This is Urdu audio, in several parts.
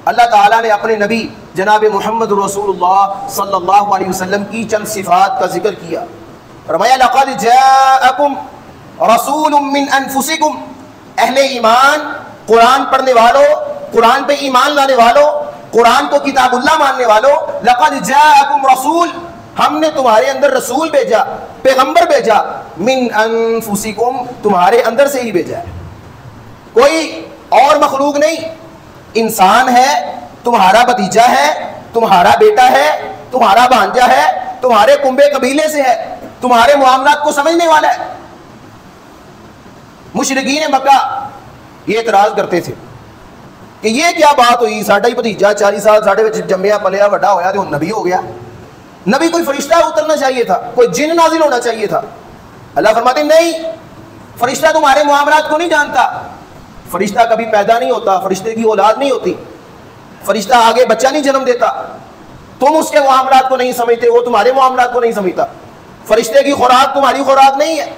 اللہ تعالیٰ نے اپنے نبی جناب محمد رسول اللہ صلی اللہ علیہ وسلم کی چند صفات کا ذکر کیا. فرمایا لقد جاءکم رسول من انفسکم، اہل ایمان، قرآن پڑھنے والوں، قرآن پہ ایمان لانے والوں، قرآن کو کتاب اللہ ماننے والوں، لقد جاءکم رسول، ہم نے تمہارے اندر رسول بھیجا، پیغمبر بھیجا، من انفسکم، تمہارے اندر سے ہی بھیجا ہے، کوئی اور مخلوق نہیں. انسان ہے، تمہارا بھتیجا ہے، تمہارا بیٹا ہے، تمہارا بھانجا ہے، تمہارے کنبے قبیلے سے ہے، تمہارے معاملات کو سمجھنے والا ہے. مشرکین مکہ یہ اعتراض کرتے تھے کہ یہ کیا بات ہوئی، ساڈا ہی بھتیجا 40 سال ساڈے وچ جمیا پلیا وڈا ہویا تے ہن نبی ہو گیا. نبی کوئی فرشتہ اترنا چاہیے تھا، کوئی جن نازل ہونا چاہیے تھا. اللہ فرماتے نہیں، فرشتہ تمہارے معاملات کو نہیں جانتا. فرشتہ کبھی پیدا نہیں ہوتا، فرشتے کی اولاد نہیں ہوتی، فرشتہ آگے بچہ نہیں جنم دیتا. تم اس کے معاملات کو نہیں سمجھتے، وہ تمہارے معاملات کو نہیں سمجھتا. فرشتے کی خوراک تمہاری خوراک نہیں ہے،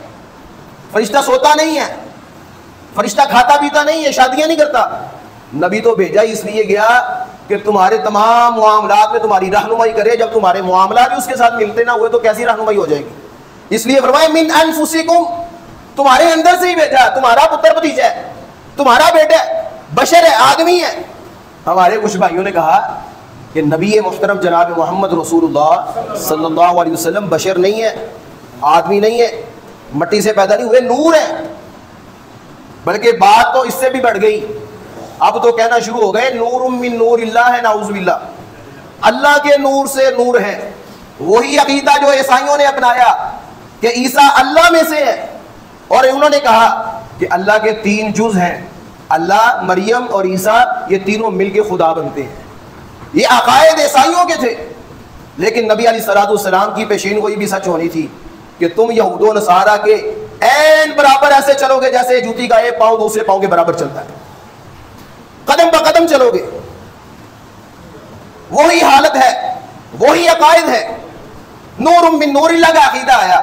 فرشتہ سوتا نہیں ہے، فرشتہ کھاتا پیتا نہیں ہے، شادیاں نہیں کرتا. نبی تو بھیجا اس لیے گیا کہ تمہارے تمام معاملات میں تمہاری رہنمائی کرے. جب تمہارے معاملات بھی اس کے ساتھ ملتے نہ ہوئے تو کیسی رہنمائی ہو جائے گی. اس لیے فرمایا من انفسکم، تمہارے اندر سے ہی بھیجا، تمہارا پتر بھتیجا ہے، تمہارا بیٹا ہے، بشر ہے، آدمی ہے. ہمارے کچھ بھائیوں نے کہا کہ نبی محترم جناب محمد رسول اللہ صلی اللہ علیہ وسلم بشر نہیں ہے، آدمی نہیں ہے، مٹی سے پیدا نہیں ہوئے، نور ہے. بلکہ بات تو اس سے بھی بڑھ گئی، اب تو کہنا شروع ہو گئے نور من نور اللہ ہے، نعوذ باللہ، اللہ کے نور سے نور ہے. وہی عقیدہ جو عیسائیوں نے اپنایا کہ عیسیٰ اللہ میں سے ہے، اور انہوں نے کہا کہ اللہ کے 3 جز ہیں، اللہ، مریم اور عیسیٰ، یہ تینوں مل کے خدا بنتے ہیں. یہ عقائد عیسائیوں کے تھے. لیکن نبی علیہ الصلوۃ والسلام کی پیشین گوئی بھی سچ ہونی تھی کہ تم یہود و نصارہ کے این برابر ایسے چلو گے جیسے جوتی کا ایک پاؤں دوسرے پاؤں کے برابر چلتا ہے، قدم بہ قدم چلو گے. وہی حالت ہے، وہی عقائد ہے. نور من نور اللہ کا عقیدہ آیا.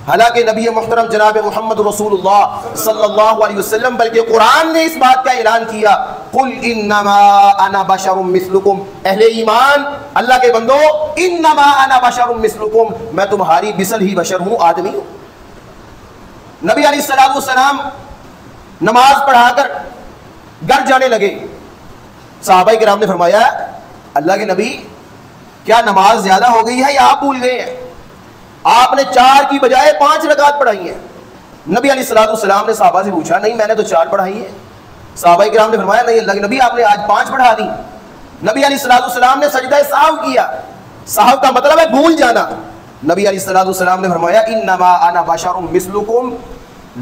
حالانکہ نبی محترم جناب محمد رسول اللہ صلی اللہ علیہ وسلم بلکہ قرآن نے اس بات کا اعلان کیا، قل انما انا بشر مثلکم، اہل ایمان، اللہ کے بندو، انما انا بشر مثلکم، میں تمہاری مثل ہی بشر ہوں، آدمی ہوں. نبی علیہ الصلوۃ والسلام نماز پڑھا کر گھر جانے لگے. صحابہ کرام نے فرمایا اللہ کے نبی کیا نماز زیادہ ہو گئی ہے یا آپ بھول گئے ہیں؟ آپ نے 4 کی بجائے 5 رکعت پڑھائی ہیں. نبی علیہ الصلوۃ والسلام نے صحابہ سے پوچھا نہیں میں نے تو 4 پڑھائی ہیں. صحابہ کرام نے فرمایا نہیں اللہ کے نبی آپ نے آج 5 پڑھا دی. نبی علیہ الصلوۃ والسلام نے سجدہ سہو کیا. سہو کا مطلب ہے بھول جانا. نبی علیہ الصلوۃ والسلام نے فرمایا انما انا بشر مثلکم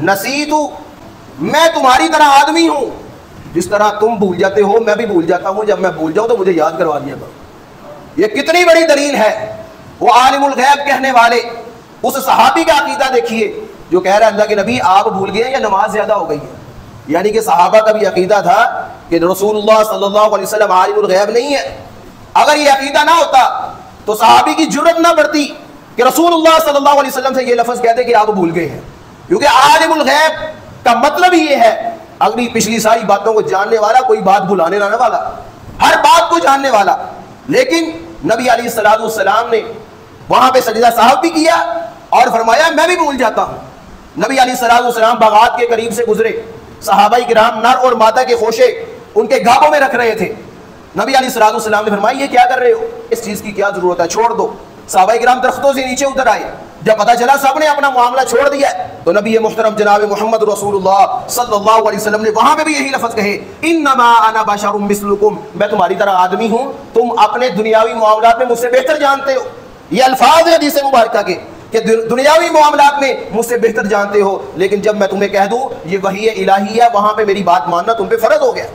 نسیت، میں تمہاری طرح آدمی ہوں، جس طرح تم بھول جاتے ہو میں بھی بھول جاتا ہوں، جب میں بھول جاؤں تو مجھے یاد کروا دیا کرو. یہ کتنی بڑی دلیل ہے. وہ عالم الغیب کہنے والے اس صحابی کا عقیدہ دیکھیے جو کہہ رہا ہے اللہ کے نبی آپ بھول گئے یا نماز زیادہ ہو گئی ہے. یعنی کہ صحابہ کا بھی عقیدہ تھا کہ رسول اللہ صلی اللہ علیہ وسلم عالم الغیب نہیں ہے. اگر یہ عقیدہ نہ ہوتا تو صحابی کی جرت نہ بڑھتی کہ رسول اللہ صلی اللہ علیہ وسلم سے یہ لفظ کہتے کہ آپ بھول گئے ہیں. کیونکہ عالم الغیب کا مطلب ہی یہ ہے اگلی پچھلی ساری باتوں کو جاننے والا، کوئی بات بھلانے نہ والا، ہر بات کو جاننے والا. لیکن نبی علیہ الصلوۃ والسلام نے وہاں پہ سجدہ سہو بھی کیا اور فرمایا میں بھی بھول جاتا ہوں. نبی علیہ الصلوۃ والسلام باغات کے قریب سے گزرے، صحابہ کرام نر اور مادہ کے خوشے ان کے گھابوں میں رکھ رہے تھے. نبی علیہ الصلوۃ والسلام نے فرمایا یہ کیا کر رہے ہو، اس چیز کی کیا ضرورت ہے، چھوڑ دو. صحابہ کرام درختوں سے نیچے اتر آئے. جب پتہ چلا سب نے اپنا معاملہ چھوڑ دیا تو نبی محترم جناب محمد رسول اللہ صلی اللہ علیہ وسلم نے وہاں پہ بھی یہی لفظ کہے انما انا بشر مثلکم، میں تمہاری طرح آدمی ہوں، تم اپنے دنیاوی معاملات میں مجھ سے بہتر جانتے ہو. یہ الفاظ ہیں حدیث مبارکہ کے کہ دنیاوی معاملات میں مجھ سے بہتر جانتے ہو، لیکن جب میں تمہیں کہہ دوں یہ وحی الہی ہے وہاں پہ میری بات ماننا تم پہ فرض ہو گیا.